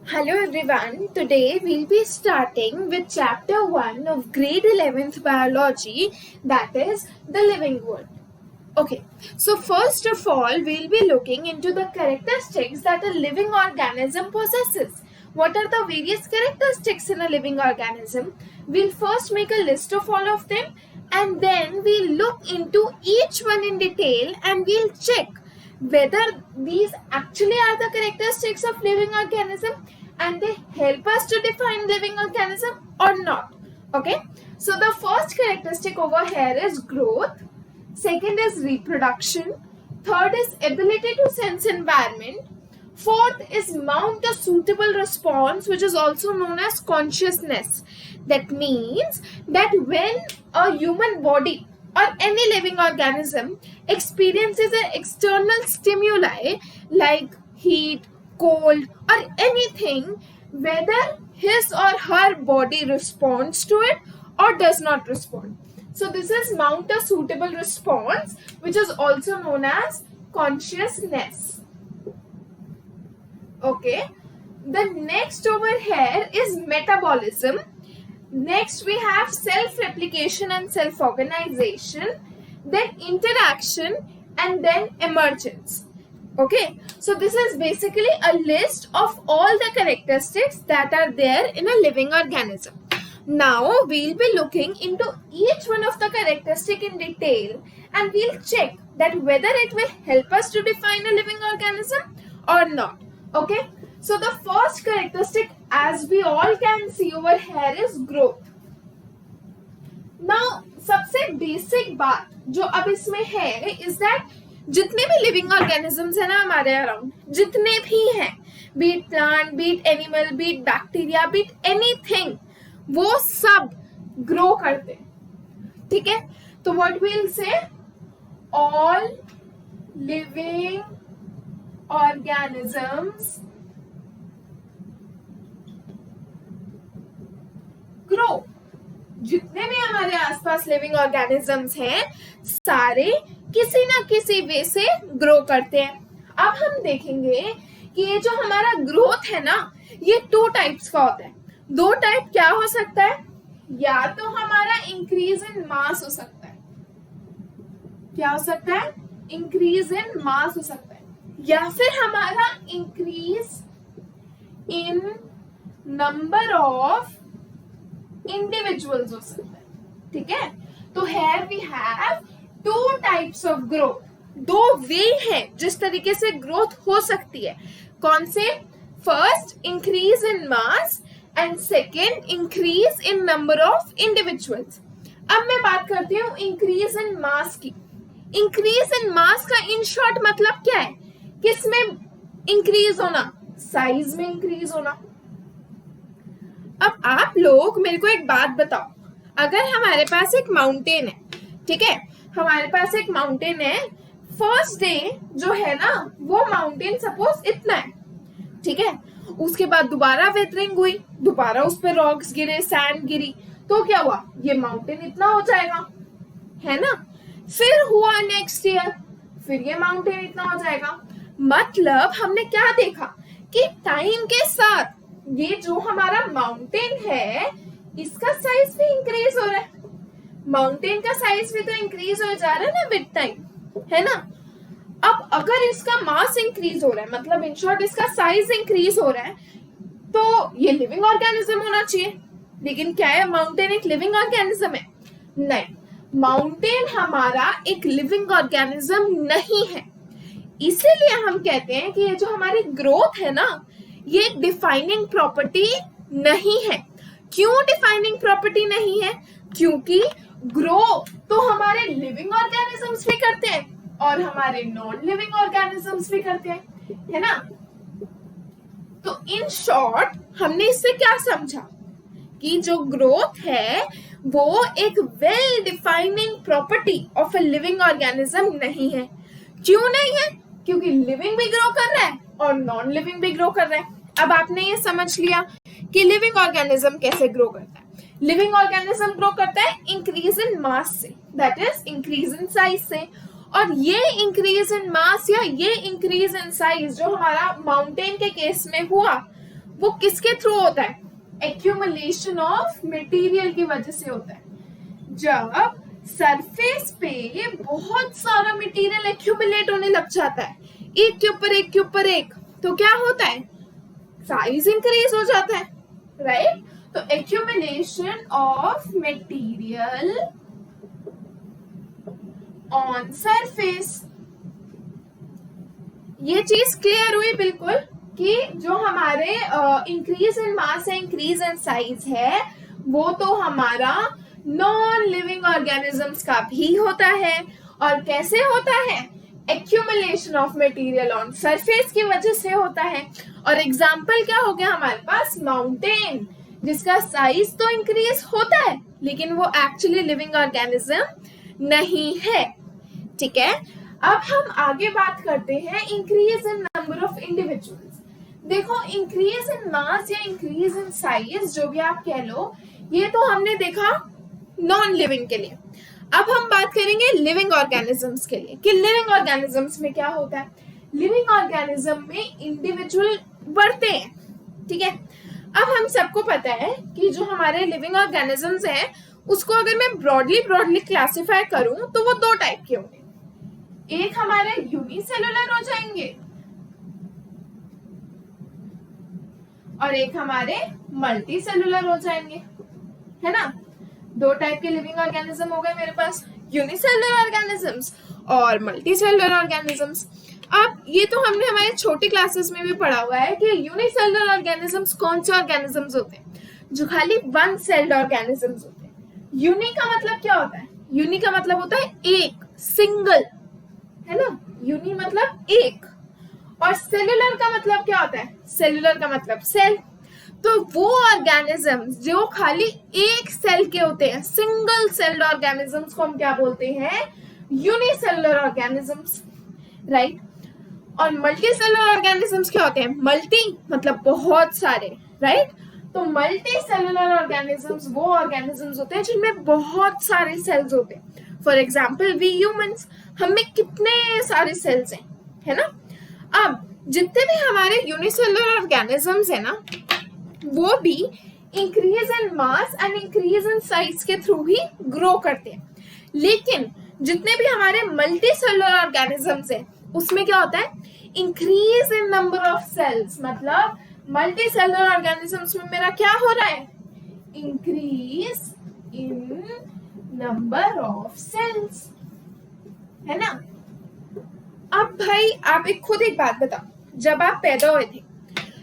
Hello everyone, today we'll be starting with chapter 1 of grade 11th biology, that is the living world. Okay, so first of all we'll be looking into the characteristics that a living organism possesses. What are the various characteristics in a living organism? We'll first make a list of all of them and then we'll look into each one in detail and we'll check whether these actually are the characteristics of living organism and they help us to define living organism or not. Okay, so the first characteristic over here is growth, second is reproduction, third is ability to sense environment, fourth is mount a suitable response, which is also known as consciousness. That means that when a human body or any living organism experiences an external stimuli like heat, cold, or anything, whether his or her body responds to it or does not respond. So this is mount a suitable response, which is also known as consciousness. Okay, the next over here is metabolism. Next we have self-replication and self-organization, then interaction, and then emergence. Okay, so this is basically a list of all the characteristics that are there in a living organism. Now we'll be looking into each one of the characteristic in detail and we'll check that whether it will help us to define a living organism or not. Okay, so the first characteristic, as we all can see over here, is growth. Now सबसे basic बात जो अब इसमें है is that जितने भी living organisms है ना हमारे अराउंड, जितने भी हैं, be it plant, be it animal, be it bacteria, be it anything, वो सब ग्रो करते हैं. ठीक है, तो what will say all living organisms grow. जितने भी हमारे आसपास लिविंग ऑर्गेनिजम्स हैं सारे किसी ना किसी वे से ग्रो करते हैं. अब हम देखेंगे कि ये जो हमारा ग्रोथ है ना, ये 2 टाइप्स का होता है. 2 टाइप क्या हो सकता है? या तो हमारा इंक्रीज इन मास हो सकता है. क्या हो सकता है? इंक्रीज इन मास हो सकता है, या फिर हमारा increase in number of individuals हो सकता है. ठीक है, तो here we have 2 types of growth. 2 वे हैं जिस तरीके से ग्रोथ हो सकती है. कौन से? First increase in mass and second increase in number of individuals. अब मैं बात करती हूँ इंक्रीज इन मास की. इंक्रीज इन मास का इन शॉर्ट मतलब क्या है? किसमें इंक्रीज होना? साइज में इंक्रीज होना. अब आप लोग मेरे को एक बात बताओ, अगर हमारे पास एक माउंटेन है, ठीक है, हमारे पास एक माउंटेन है, फर्स्ट डे जो है ना वो माउंटेन सपोज इतना है, ठीक है, उसके बाद दोबारा वेदरिंग हुई, दोबारा उस पर रॉक्स गिरे, सैंड गिरी, तो क्या हुआ? ये माउंटेन इतना हो जाएगा, है ना. फिर हुआ नेक्स्ट ईयर, फिर ये माउंटेन इतना हो जाएगा. मतलब हमने क्या देखा कि टाइम के साथ ये जो हमारा माउंटेन है इसका साइज भी इंक्रीज हो रहा है. माउंटेन का साइज भी तो इंक्रीज हो जा रहा है ना विद टाइम, है ना. अब अगर इसका मास इंक्रीज हो रहा है, मतलब इन शॉर्ट इसका साइज इंक्रीज हो रहा है, तो ये लिविंग ऑर्गेनिज्म होना चाहिए. लेकिन क्या है? माउंटेन एक लिविंग ऑर्गेनिज्म है? नहीं, माउंटेन हमारा एक लिविंग ऑर्गेनिज्म नहीं है. इसीलिए हम कहते हैं कि ये जो हमारी ग्रोथ है ना, ये डिफाइनिंग प्रॉपर्टी नहीं है. क्यों डिफाइनिंग प्रॉपर्टी नहीं है? क्योंकि ग्रो तो हमारे लिविंग ऑर्गेनिजम्स भी करते हैं और हमारे नॉन लिविंग ऑर्गेनिजम्स भी करते हैं, है ना. तो इन शॉर्ट हमने इससे क्या समझा कि जो ग्रोथ है वो एक well defining property of a living organism नहीं है. क्यों नहीं है? क्योंकि लिविंग भी ग्रो कर रहा है और नॉन लिविंग भी ग्रो कर रहा है. अब आपने ये समझ लिया कि लिविंग ऑर्गेनिज्म कैसे ग्रो करता है. लिविंग ऑर्गेनिज्म ग्रो करता है इंक्रीज इन मास से, that is increase in size से. और ये इंक्रीज इन मास या ये इंक्रीज इन साइज जो हमारा माउंटेन के केस में हुआ वो किसके थ्रू होता है? एक्यूमुलेशन ऑफ मटेरियल की वजह से होता है। जब सरफेस पे बहुत सारा मटेरियल एक्यूमुलेट होने लग जाता है, एक के ऊपर एक के ऊपर एक, तो क्या होता है? साइज इंक्रीज हो जाता है, राइट? तो accumulation of material on surface, ये चीज क्लियर हुई बिल्कुल कि जो हमारे इंक्रीज इन मास है, इंक्रीज इन साइज है, वो तो हमारा नॉन लिविंग ऑर्गेनिजम्स का भी होता है। और कैसे होता है? Accumulation of material on surface की वजह से होता है। और एग्जाम्पल क्या हो गया हमारे पास? माउंटेन, जिसका साइज तो इंक्रीज होता है लेकिन वो एक्चुअली लिविंग ऑर्गेनिज्म नहीं है। ठीक है, अब हम आगे बात करते हैं increase in number of individuals. देखो, इंक्रीज इन मास या इंक्रीज इन साइज, जो भी आप कह लो, ये तो हमने देखा नॉन लिविंग के लिए। अब हम बात करेंगे लिविंग ऑर्गेनिजम्स के लिए कि लिविंग ऑर्गेनिजम्स में क्या होता है। लिविंग ऑर्गेनिज्म में इंडिविजुअल बढ़ते हैं। ठीक है, अब हम सबको पता है कि जो हमारे लिविंग ऑर्गेनिजम्स हैं, उसको अगर मैं ब्रॉडली क्लासिफाई करूं तो वो दो टाइप के होंगे। एक हमारे यूनिसेलुलर हो जाएंगे और एक हमारे मल्टी सेलुलर हो जाएंगे, है ना? दो टाइप के लिविंग ऑर्गेनिज्म हो गए मेरे पास, यूनिसेलुलर ऑर्गेनिजम्स और मल्टी सेलुलर ऑर्गेनिजम्स। अब ये तो हमने हमारे छोटी क्लासेस में भी पढ़ा हुआ है कि यूनिसेलुलर ऑर्गेनिजम्स कौन से ऑर्गेनिजम्स होते हैं? जो खाली वन सेल्ड ऑर्गेनिजम्स होते हैं। यूनि का मतलब क्या होता है? यूनि का मतलब होता है एक, सिंगल, है ना? यूनि मतलब एक। और सेलुलर का मतलब क्या होता है? सेलुलर का मतलब सेल। तो वो ऑर्गेनिजम्स जो खाली एक सेल के होते हैं, सिंगल सेल्ड ऑर्गेनिजम्स को हम क्या बोलते हैं? Unicellular organisms, right? और मल्टी सेलुलर ऑर्गेनिजम्स क्या होते हैं? मल्टी मतलब बहुत सारे, राइट? तो मल्टी सेलुलर ऑर्गेनिजम्स वो ऑर्गेनिजम्स होते हैं जिनमें बहुत सारे सेल्स होते हैं। फॉर एग्जाम्पल वी ह्यूमंस, हमें कितने सारे सेल्स हैं, है ना? अब जितने भी हमारे यूनिसेलुलर ऑर्गेनिजम्स है ना, वो भी increase in mass and increase in size के थ्रू ही ग्रो करते हैं। लेकिन जितने भी हमारे मल्टी सेलुलर ऑर्गेनिजम्स हैं, उसमें क्या होता है? Increase in number of cells. मतलब मल्टी सेलुलर ऑर्गेनिजम्स में मेरा क्या हो रहा है? Increase in number of cells, है ना? अब भाई आप खुद एक बात बताओ, जब आप पैदा हुए थे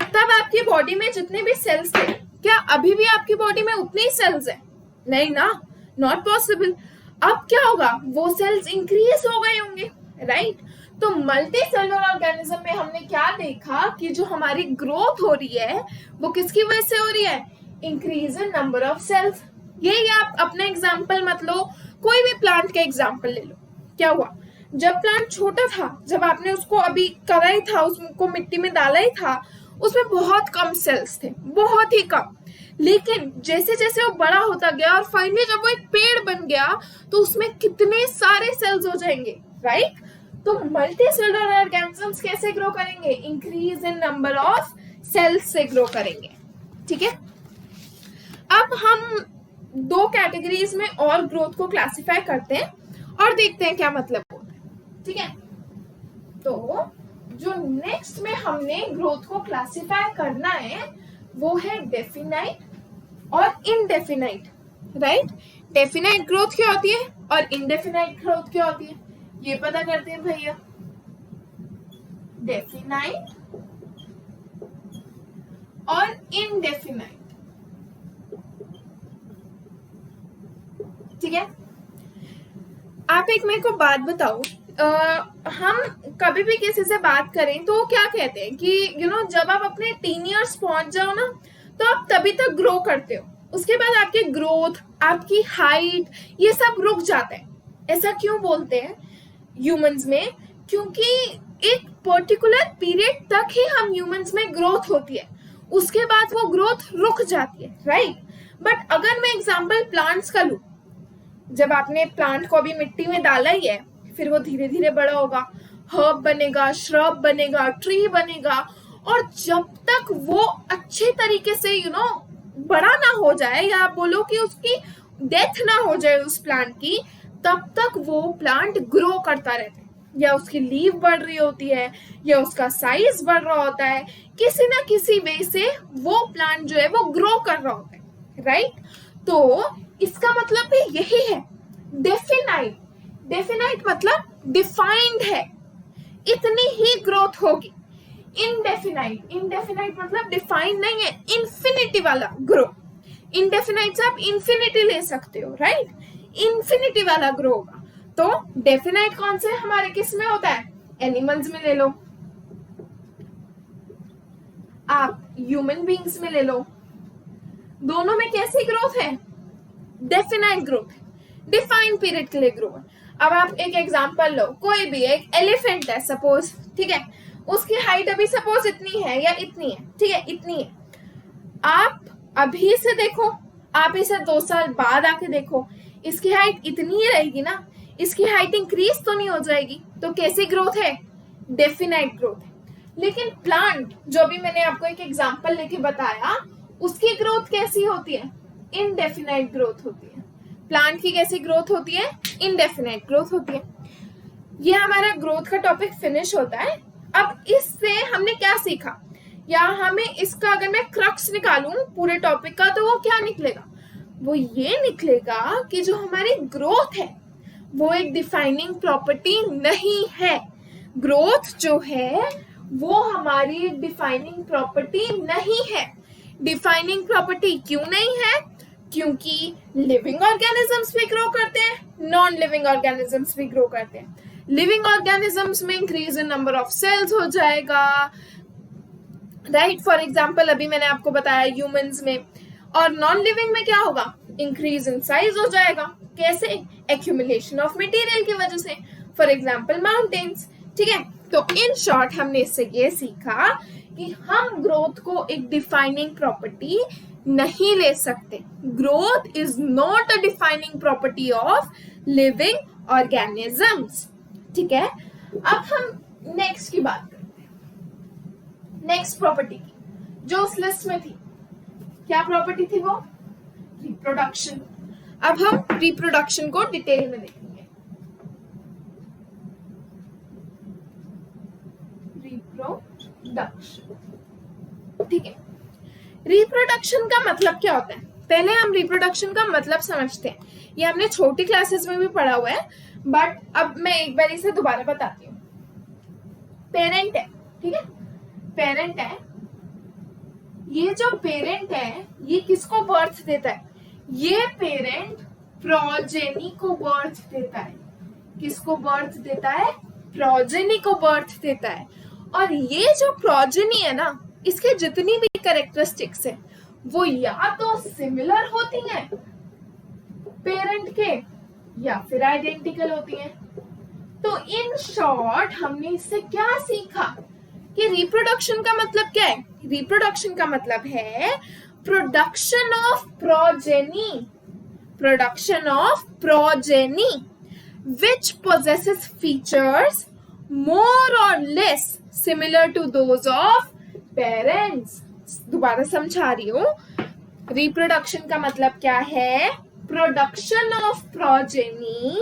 तब आपकी बॉडी में जितने भी सेल्स थे, क्या अभी भी आपकी बॉडी में उतने ही सेल्स हैं? नहीं ना, नॉट पॉसिबल। अब क्या होगा? वो सेल्स इंक्रीज हो गए होंगे, राइट? तो मल्टी सेलुलर ऑर्गेनिज्म में हमने क्या देखा कि जो हमारी ग्रोथ हो रही है वो किसकी वजह से हो रही है? Increase in number of cells. ये आप अपना एग्जाम्पल मत लो, कोई भी प्लांट का एग्जाम्पल ले लो। क्या हुआ? जब प्लांट छोटा था, जब आपने उसको अभी करा ही था, उसको मिट्टी में डाला ही था, उसमें बहुत कम सेल्स थे, बहुत ही कम। लेकिन जैसे जैसे वो बड़ा होता गया और फाइनली जब वो एक पेड़ बन गया तो उसमें कितने सारे सेल्स हो जाएंगे, राइट? तो मल्टी सेलुलर ऑर्गेनिजम्स कैसे ग्रो करेंगे? Increase in number of cells से ग्रो करेंगे। ठीक है, अब हम दो कैटेगरीज में और ग्रोथ को क्लासिफाई करते हैं और देखते हैं क्या मतलब होता है। ठीक है, तो जो नेक्स्ट में हमने ग्रोथ को क्लासिफाई करना है वो है डेफिनाइट और इनडेफिनाइट, राइट? डेफिनाइट ग्रोथ क्या होती है और इनडेफिनाइट ग्रोथ क्या होती है, ये पता करते हैं भैया। डेफिनाइट और इनडेफिनाइट, ठीक है? आप एक मेरे को बात बताओ, हम कभी भी किसी से बात करें तो क्या कहते हैं कि जब आप अपने 10 इयर्स पहुंच जाओ ना, तो आप तभी तक ग्रो करते हो, उसके बाद आपकी ग्रोथ, आपकी हाइट, ये सब रुक जाता है। ऐसा क्यों बोलते हैं ह्यूमंस में? क्योंकि एक पर्टिकुलर पीरियड तक ही हम ह्यूमंस में ग्रोथ होती है, उसके बाद वो ग्रोथ रुक जाती है, राइट? बट अगर मैं एग्जाम्पल प्लांट्स का लूं, जब आपने प्लांट को अभी मिट्टी में डाला ही है, फिर वो धीरे धीरे बड़ा होगा, हर्ब बनेगा, श्रब बनेगा, ट्री बनेगा, और जब तक वो अच्छे तरीके से बड़ा ना हो जाए, या आप बोलो कि उसकी डेथ ना हो जाए उस प्लांट की, तब तक वो प्लांट ग्रो करता रहता है, या उसकी लीफ बढ़ रही होती है, या उसका साइज बढ़ रहा होता है, किसी ना किसी वे से वो प्लांट जो है वो ग्रो कर रहा होता है, राइट। तो इसका मतलब भी यही है, डेफिनाइट। डेफिनाइट मतलब डिफाइंड है, इतनी ही ग्रोथ होगी। इनडेफिनाइट, इनडेफिनाइट मतलब डिफाइंड नहीं है, इन्फिनिटी वाला ग्रो। इनडेफिनाइट से आप इन्फिनिटी ले सकते हो, राइट, इन्फिनिटी वाला ग्रो होगा। तो डेफिनाइट कौन से हमारे किस में होता है, एनिमल्स में ले लो, आप ह्यूमन बीइंग्स में ले लो, दोनों में कैसी ग्रोथ है, डेफिनाइट ग्रोथ है, डिफाइंड पीरियड के लिए ग्रो है। अब आप एक एग्जांपल लो, कोई भी एक एलिफेंट है सपोज, ठीक है, उसकी हाइट अभी सपोज इतनी है या इतनी है, ठीक है, इतनी है। आप अभी से देखो, आप इसे 2 साल बाद आके देखो, इसकी हाइट इतनी ही रहेगी ना, इसकी हाइट इंक्रीज तो नहीं हो जाएगी। तो कैसी ग्रोथ है, डेफिनाइट ग्रोथ है। लेकिन प्लांट, जो भी मैंने आपको एक एग्जांपल लेके बताया, उसकी ग्रोथ कैसी होती है, इनडेफिनाइट ग्रोथ होती है। प्लांट की कैसी ग्रोथ होती है, इनडेफिनाइट ग्रोथ होती है। ये हमारा ग्रोथ का टॉपिक फिनिश होता है। अब इससे हमने क्या सीखा, या हमें इसका अगर मैं क्रक्स निकालूं पूरे टॉपिक का, तो वो क्या निकलेगा, वो ये निकलेगा कि जो हमारी ग्रोथ है वो एक डिफाइनिंग प्रॉपर्टी नहीं है। ग्रोथ जो है वो हमारी डिफाइनिंग प्रॉपर्टी नहीं है। डिफाइनिंग प्रॉपर्टी क्यों नहीं है, क्योंकि लिविंग ऑर्गेनिजम्स भी ग्रो करते हैं, नॉन लिविंग ऑर्गेनिजम्स भी ग्रो करते हैं। लिविंग ऑर्गेनिजम्स में increase in number of cells हो जाएगा, राइट, फॉर एग्जाम्पल अभी मैंने आपको बताया ह्यूमंस में। और नॉन लिविंग में क्या होगा, इंक्रीज इन साइज हो जाएगा, कैसे, एक्यूमुलेशन ऑफ मटेरियल की वजह से, फॉर एग्जाम्पल माउंटेन्स, ठीक है। तो इन शॉर्ट हमने इससे ये सीखा कि हम ग्रोथ को एक डिफाइनिंग प्रॉपर्टी नहीं ले सकते। Growth is not a defining property of living organisms, ठीक है। अब हम नेक्स्ट की बात करते हैं, नेक्स्ट प्रॉपर्टी की, जो उस लिस्ट में थी। क्या प्रॉपर्टी थी वो, रिप्रोडक्शन। अब हम रिप्रोडक्शन को डिटेल में देखेंगे। रिप्रोडक्शन, ठीक है। रिप्रोडक्शन का मतलब क्या होता है, पहले हम रिप्रोडक्शन का मतलब समझते हैं। ये हमने छोटी क्लासेस में भी पढ़ा हुआ है, बट अब मैं एक बार इसे दोबारा बताती हूँ। पेरेंट है, ठीक है, पेरेंट है। ये जो पेरेंट है ये किसको बर्थ देता है, ये पेरेंट प्रोजेनी को बर्थ देता है। किसको बर्थ देता है, प्रोजेनी को बर्थ देता है। और ये जो प्रोजेनी है ना, इसके जितनी भी कैरेक्टरिस्टिक्स है वो या तो सिमिलर होती हैं पेरेंट के, या फिर आइडेंटिकल होती हैं। तो इन शॉर्ट हमने इससे क्या सीखा कि रिप्रोडक्शन का मतलब क्या है। रिप्रोडक्शन का मतलब है production of progeny, production of progeny which possesses features more or less similar to those of parents। दोबारा समझा रही हूँ, रिप्रोडक्शन का मतलब क्या है, production of progeny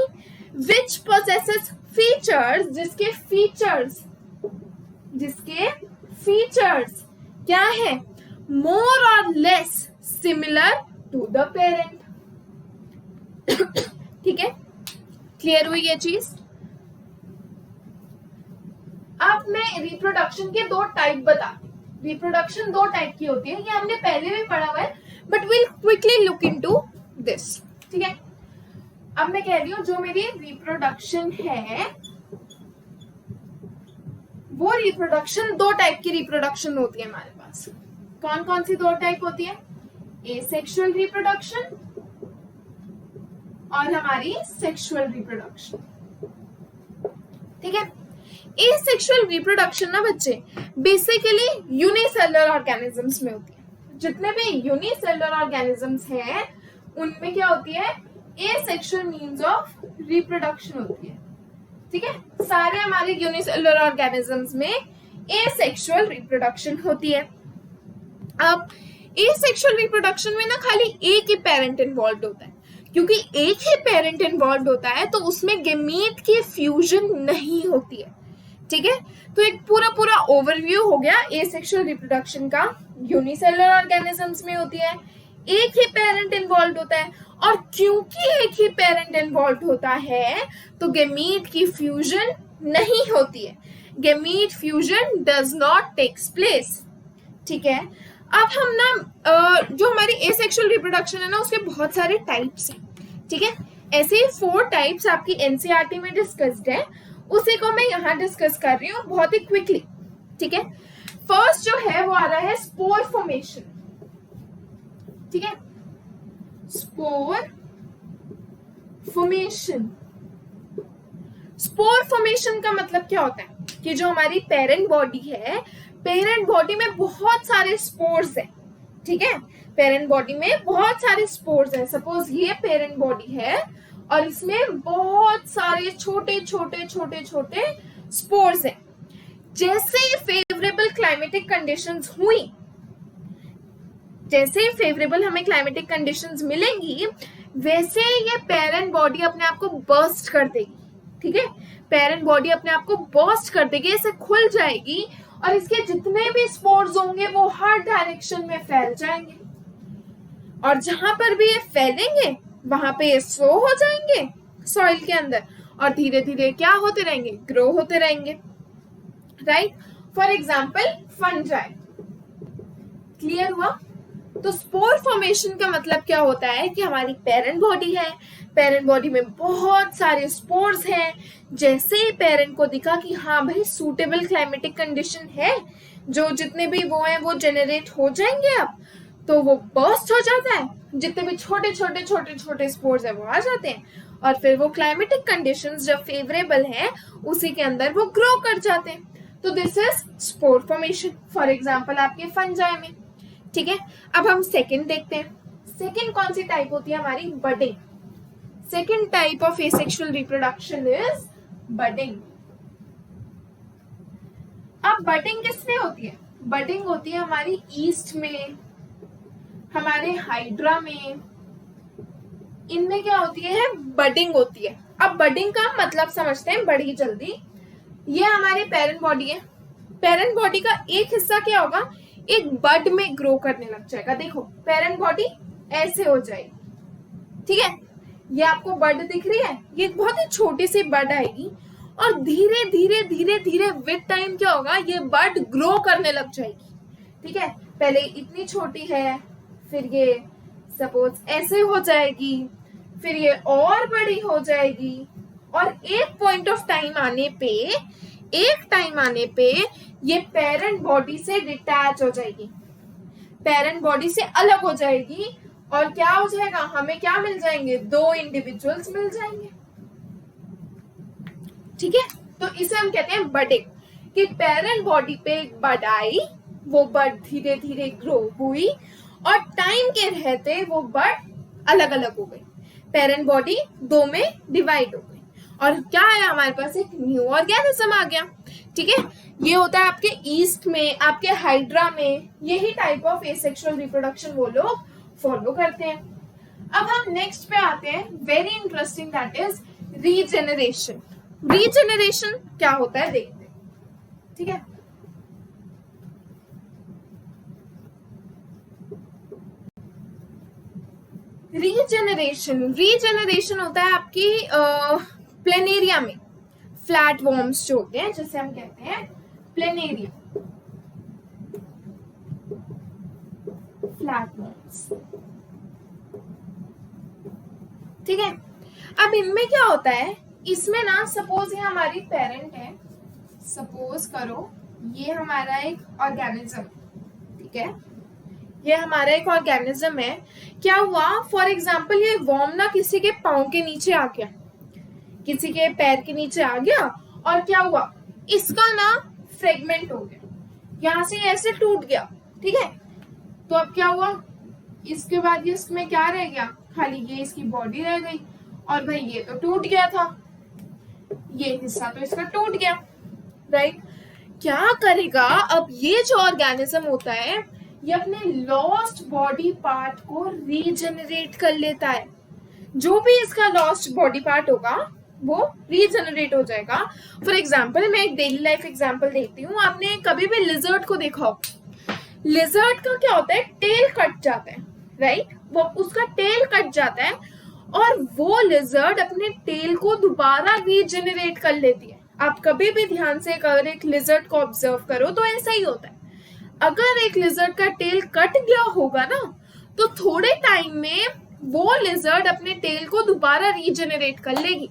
which possesses features, जिसके फीचर्स क्या है, more or less similar to the parent। ठीक है, क्लियर हुई ये चीज। अब मैं रिप्रोडक्शन के 2 टाइप बताती हूँ। रिप्रोडक्शन 2 टाइप की होती है, ये हमने पहले भी पढ़ा हुआ है, but will quickly look into this, ठीक है। अब मैं कह रही हूँ जो मेरी रिप्रोडक्शन है वो रिप्रोडक्शन 2 टाइप की रिप्रोडक्शन होती है हमारे पास। कौन कौन सी 2 टाइप होती है, एसेक्सुअल रिप्रोडक्शन और हमारी सेक्सुअल रिप्रोडक्शन, ठीक है। एसेक्सुअल रिप्रोडक्शन ना बच्चे बेसिकली यूनिसेलुलर ऑर्गेनिजम्स में होती है। जितने भी यूनिसेलुलर ऑर्गेनिजम्स हैं उनमें क्या होती है, एसेक्सुअल मीन्स ऑफ रिप्रोडक्शन होती है, ठीक है। सारे हमारे यूनिसेलुलर ऑर्गेनिजम्स में एसेक्सुअल रिप्रोडक्शन होती है। अब एसेक्सुअल रिप्रोडक्शन में ना खाली एक ही पेरेंट इन्वॉल्व होता है, क्योंकि एक ही पेरेंट इन्वॉल्व होता है तो उसमें गेमीट की फ्यूजन नहीं होती है। ठीक है, तो एक पूरा ओवरव्यू हो गया एसेक्सुअल रिप्रोडक्शन का। यूनिसेलुलर ऑर्गेनिजम्स में होती है, एक ही पेरेंट इन्वॉल्व होता है, और क्योंकि एक ही पेरेंट इन्वॉल्व होता है तो गेमीट की फ्यूजन नहीं होती है, gamete fusion does not takes place. ठीक है, अब हम ना जो हमारी एसेक्सुअल रिप्रोडक्शन है ना उसके बहुत सारे टाइप्स हैं। ठीक है, ऐसे 4 टाइप्स आपकी एनसीईआरटी में डिस्कस्ड है, उसी को मैं यहाँ डिस्कस कर रही हूँ बहुत ही क्विकली। ठीक है, फर्स्ट जो है वो आ रहा है स्पोर फॉर्मेशन। ठीक है, स्पोर फॉर्मेशन। स्पोर फॉर्मेशन का मतलब क्या होता है कि जो हमारी पेरेंट बॉडी है, पेरेंट बॉडी में बहुत सारे स्पोर्स हैं। ठीक है, पेरेंट बॉडी में बहुत सारे स्पोर्स हैं। सपोज ये पेरेंट बॉडी है और इसमें बहुत सारे छोटे छोटे छोटे छोटे स्पोर्स हैं। जैसे ही फेवरेबल क्लाइमेटिक कंडीशंस हुई, जैसे ही फेवरेबल हमें क्लाइमेटिक कंडीशंस मिलेंगी, वैसे ये पेरेंट बॉडी अपने आप को बर्स्ट कर देगी। ठीक है, पेरेंट बॉडी अपने आप को बर्स्ट कर देगी, ऐसे खुल जाएगी और इसके जितने भी स्पोर्स होंगे वो हर डायरेक्शन में फैल जाएंगे, और जहां पर भी ये फैलेंगे वहां पे ये स्लो हो जाएंगे सॉइल के अंदर, और धीरे धीरे क्या होते रहेंगे, ग्रो होते रहेंगे। Right, for example fungi. Clear हुआ? तो स्पोर फॉर्मेशन का मतलब क्या होता है कि हमारी पेरेंट बॉडी है, पेरेंट बॉडी में बहुत सारे स्पोर्स हैं। जैसे ही पेरेंट को दिखा कि हाँ भाई सूटेबल क्लाइमेटिक कंडीशन है, जो जितने भी वो हैं वो जनरेट हो जाएंगे अब, तो वो बर्स्ट हो जाता है, जितने भी छोटे छोटे छोटे छोटे स्पोर्स है वो आ जाते हैं, और फिर वो क्लाइमेटिक कंडीशंस जब फेवरेबल है उसी के अंदर वो ग्रो कर जाते हैं। तो this is spore formation, for example आपके फंजाई में। ठीक है, अब हम सेकंड देखते हैं। सेकंड कौन सी टाइप होती है हमारी? Budding. Second type of asexual reproduction is budding. अब बडिंग किसमें होती है? बडिंग होती है हमारी ईस्ट में, हमारे हाइड्रा में, इनमें क्या होती है? बडिंग होती है। अब बडिंग का मतलब समझते हैं बड़ी जल्दी। ये हमारी पेरेंट बॉडी है, पेरेंट बॉडी का एक हिस्सा क्या होगा, एक बड में ग्रो करने लग जाएगा। देखो पेरेंट बॉडी ऐसे हो जाएगी। ठीक है, ये आपको बड दिख रही है, ये बहुत ही छोटी सी बड आएगी, और धीरे धीरे धीरे धीरे विद टाइम क्या होगा, ये बड ग्रो करने लग जाएगी। ठीक है, पहले इतनी छोटी है, फिर ये सपोज ऐसे हो जाएगी, फिर ये और बड़ी हो जाएगी, और एक पॉइंट ऑफ टाइम आने पे ये पेरेंट बॉडी से डिटैच हो जाएगी, पेरेंट बॉडी से अलग हो जाएगी, और क्या हो जाएगा, हमें क्या मिल जाएंगे, 2 इंडिविजुअल्स मिल जाएंगे। ठीक है, तो इसे हम कहते हैं बडिंग, कि पेरेंट बॉडी पे एक बड आई, वो बड धीरे धीरे ग्रो हुई, और टाइम के रहते वो बड अलग अलग हो गई, पेरेंट बॉडी 2 में डिवाइड हो गई, और क्या है हमारे पास, एक न्यू ऑर्गेनिज्म आ गया। ठीक है, ये होता है आपके ईस्ट में, आपके हाइड्रा में, यही टाइप ऑफ एसेक्सुअल रिप्रोडक्शन वो लोग फॉलो करते हैं। अब हम नेक्स्ट पे आते हैं, very interesting, that is regeneration. Regeneration क्या होता है देखते हैं। ठीक है, रीजेनरेशन होता है आपकी प्लेनेरिया में, फ्लैट वॉर्म्स जो होते हैं, जिसे हम कहते हैं प्लेनेरिया, फ्लैट वॉर्म्स। ठीक है, अब इनमें क्या होता है, इसमें ना सपोज ये हमारी पेरेंट है, सपोज करो ये हमारा एक ऑर्गेनिज्म, ठीक है, ये हमारा एक ऑर्गेनिज्म है। क्या हुआ, फॉर एग्जाम्पल ये वॉर्म ना किसी के पाँव के नीचे आ गया, किसी के पैर के नीचे आ गया, और क्या हुआ, इसका ना फ्रेगमेंट हो गया, यहाँ से ऐसे टूट गया। ठीक है, तो अब क्या हुआ, इसके बाद इसमें क्या रह गया, खाली ये इसकी बॉडी रह गई, और भाई ये तो टूट गया था, ये हिस्सा तो इसका टूट गया। राइट, क्या करेगा, अब ये जो ऑर्गेनिज्म होता है ये अपने लॉस्ट बॉडी पार्ट को रीजनरेट कर लेता है। जो भी इसका लॉस्ट बॉडी पार्ट होगा वो रीजनरेट हो जाएगा। फॉर एग्जाम्पल मैं एक डेली लाइफ एग्जाम्पल देती हूँ। आपने कभी भी लिजर्ड को देखा हो, लिजर्ड का क्या होता है, टेल कट जाता है, राइट? वो उसका टेल कट जाता है और वो लिजर्ड अपने टेल को दोबारा रीजनरेट कर लेती है। आप कभी भी ध्यान से अगर एक लिजर्ड को ऑब्जर्व करो तो ऐसा ही होता है। अगर एक लिजर्ड का टेल कट गया होगा ना तो थोड़े टाइम में वो लिजर्ड अपने टेल को दोबारा रीजनरेट कर लेगी।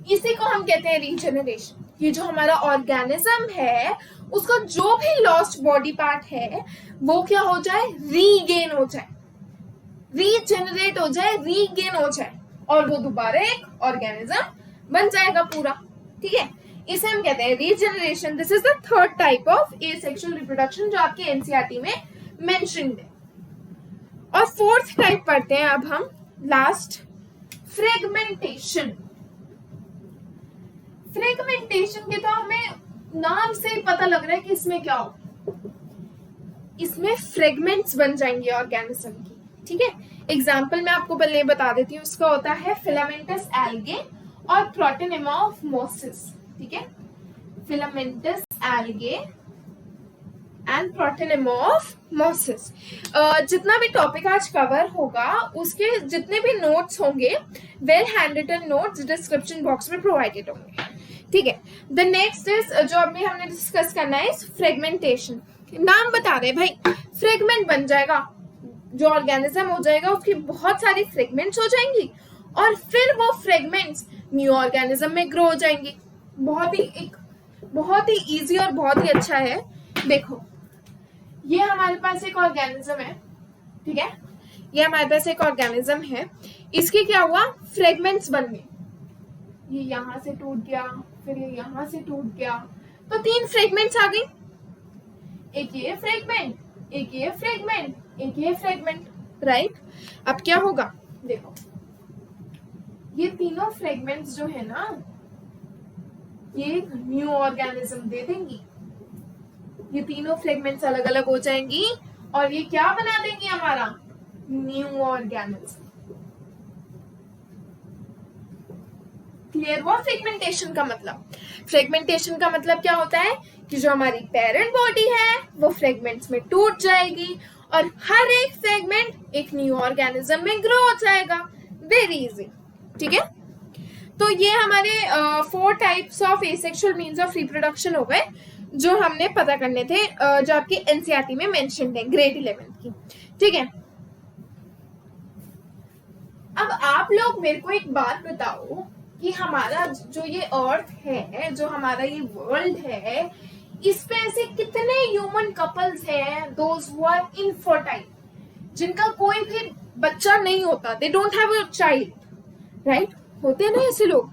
इसी को हम कहते हैं रीजनरेशन। ये जो हमारा ऑर्गेनिज्म है उसका जो भी लॉस्ट बॉडी पार्ट है वो क्या हो जाए, रीगेन हो जाए, रीजनरेट हो जाए, रीगेन हो जाए और वो दोबारा एक ऑर्गेनिज्म बन जाएगा पूरा। ठीक है, इसे हम कहते हैं regeneration. This is the third type of asexual reproduction जो आपके एनसीईआरटी में मेंशन्ड है। और फोर्थ टाइप पढ़ते हैं अब हम, लास्ट, फ्रेगमेंटेशन। फ्रेगमेंटेशन के तो हमें नाम से ही पता लग रहा है कि इसमें क्या हो, इसमें फ्रेगमेंट्स बन जाएंगे ऑर्गेनिज्म की। ठीक है, एग्जाम्पल मैं आपको पहले बता देती हूँ। उसका होता है फिलामेंटस एल्गे और प्रोटोनेमा ऑफ मोसिस। ठीक है, filamentous algae and protonema of mosses. जितना भी टॉपिक आज कवर होगा उसके जितने भी नोट्स होंगे, well handwritten notes description box में प्रोवाइडेड होंगे। ठीक है, द नेक्स्ट इज जो अभी हमने डिस्कस करना है फ्रेगमेंटेशन। नाम बता रहे भाई, फ्रेगमेंट बन जाएगा, जो ऑर्गेनिज्म हो जाएगा उसकी बहुत सारी फ्रेगमेंट्स हो जाएंगी और फिर वो फ्रेगमेंट्स न्यू ऑर्गेनिज्म में ग्रो हो जाएंगी। बहुत ही इजी और बहुत ही अच्छा है। देखो, ये हमारे पास एक ऑर्गेनिज्म है। ठीक है, ये हमारे पास एक ऑर्गेनिज्म है, इसके क्या हुआ, फ्रेगमेंट्स बन गए। ये यहाँ से टूट गया, फिर ये यहाँ से टूट गया, तो 3 फ्रेगमेंट्स आ गई। एक ये फ्रेगमेंट, एक ये फ्रेगमेंट, एक ये फ्रेगमेंट, राइट? अब क्या होगा, देखो ये तीनों फ्रेगमेंट्स जो है ना ये एक न्यू ऑर्गेनिज्म दे देंगी। ये तीनों फ्रेगमेंट्स अलग अलग हो जाएंगी और ये क्या बना देंगी, हमारा न्यू ऑर्गेनिज्म। क्लियर हुआ फ्रेगमेंटेशन का मतलब? फ्रेगमेंटेशन का मतलब क्या होता है कि जो हमारी पेरेंट बॉडी है वो फ्रेगमेंट्स में टूट जाएगी और हर एक फ्रेगमेंट एक न्यू ऑर्गेनिज्म में ग्रो हो जाएगा। Very easy. ठीक है, तो ये हमारे 4 types of asexual means of reproduction हो गए जो हमने पता करने थे, जो आपकी एनसीईआरटी में मेंशन्ड है ग्रेड 11 की। ठीक है, अब आप लोग मेरे को एक बात बताओ कि हमारा जो ये अर्थ है, जो हमारा ये वर्ल्ड है, इस पे ऐसे कितने ह्यूमन कपल्स हैं दोज हु आर इनफर्टाइल, जिनका कोई भी बच्चा नहीं होता, they don't have a child, right? होते हैं ना ऐसे लोग,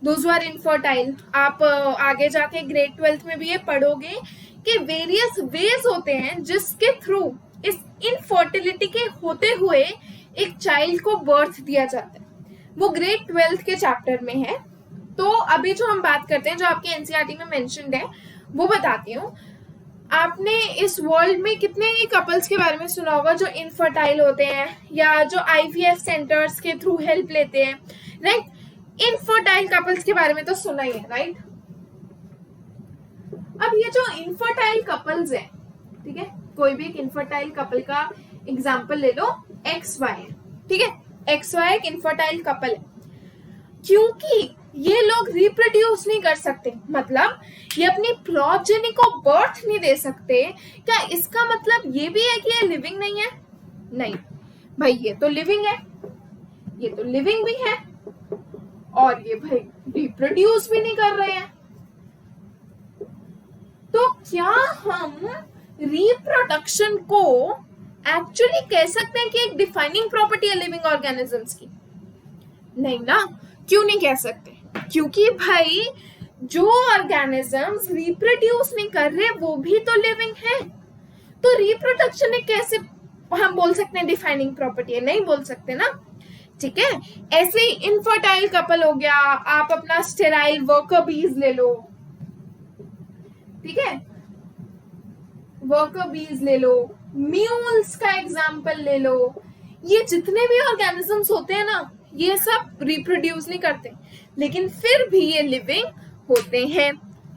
दोज हु आर इनफर्टाइल। आप आगे जाके ग्रेड 12 में भी ये पढ़ोगे कि वेरियस वेज होते हैं जिसके थ्रू इस इनफर्टिलिटी के होते हुए एक चाइल्ड को बर्थ दिया जाता है। वो ग्रेड 12 के चैप्टर में है। तो अभी जो हम बात करते हैं, जो आपके एनसीईआरटी में मेंशन्ड है, वो बताती हूँ। आपने इस वर्ल्ड में कितने ही कपल्स के बारे में सुना होगा जो इनफर्टाइल होते हैं या जो आईवीएफ सेंटर्स के थ्रू हेल्प लेते हैं, राइट? इनफर्टाइल कपल्स के बारे में तो सुना ही है, राइट? अब ये जो इनफर्टाइल कपल्स है, ठीक है, कोई भी एक इनफर्टाइल कपल का एग्जाम्पल ले लो, XY, ठीक है, XY एक इनफर्टाइल कपल है। क्योंकि ये लोग रिप्रोड्यूस नहीं कर सकते, मतलब ये अपनी प्रोजेनी को बर्थ नहीं दे सकते, क्या इसका मतलब ये भी है कि ये लिविंग नहीं है? नहीं भाई, ये तो लिविंग है, ये तो लिविंग भी है और ये भाई रिप्रोड्यूस भी नहीं कर रहे हैं। तो क्या हम रिप्रोडक्शन को एक्चुअली कह सकते हैं कि एक डिफाइनिंग प्रॉपर्टी है लिविंग ऑर्गेनिजम्स की? नहीं ना। क्यों नहीं कह सकते? क्योंकि भाई जो ऑर्गेनिजम्स रिप्रोड्यूस नहीं कर रहे वो भी तो लिविंग है, तो रिप्रोडक्शन एक कैसे हम बोल सकते हैं डिफाइनिंग प्रॉपर्टी है? नहीं बोल सकते ना। ठीक है, ऐसे ही इनफर्टाइल कपल हो गया, आप अपना स्टेराइल वर्कर बीज ले लो, ठीक है, वर्कर बीज ले लो, म्यूल्स का एग्जाम्पल ले लो, ये जितने भी ऑर्गेनिजम्स होते हैं ना, ये सब रिप्रोड्यूस नहीं करते, लेकिन फिर भी ये लिविंग होते हैं।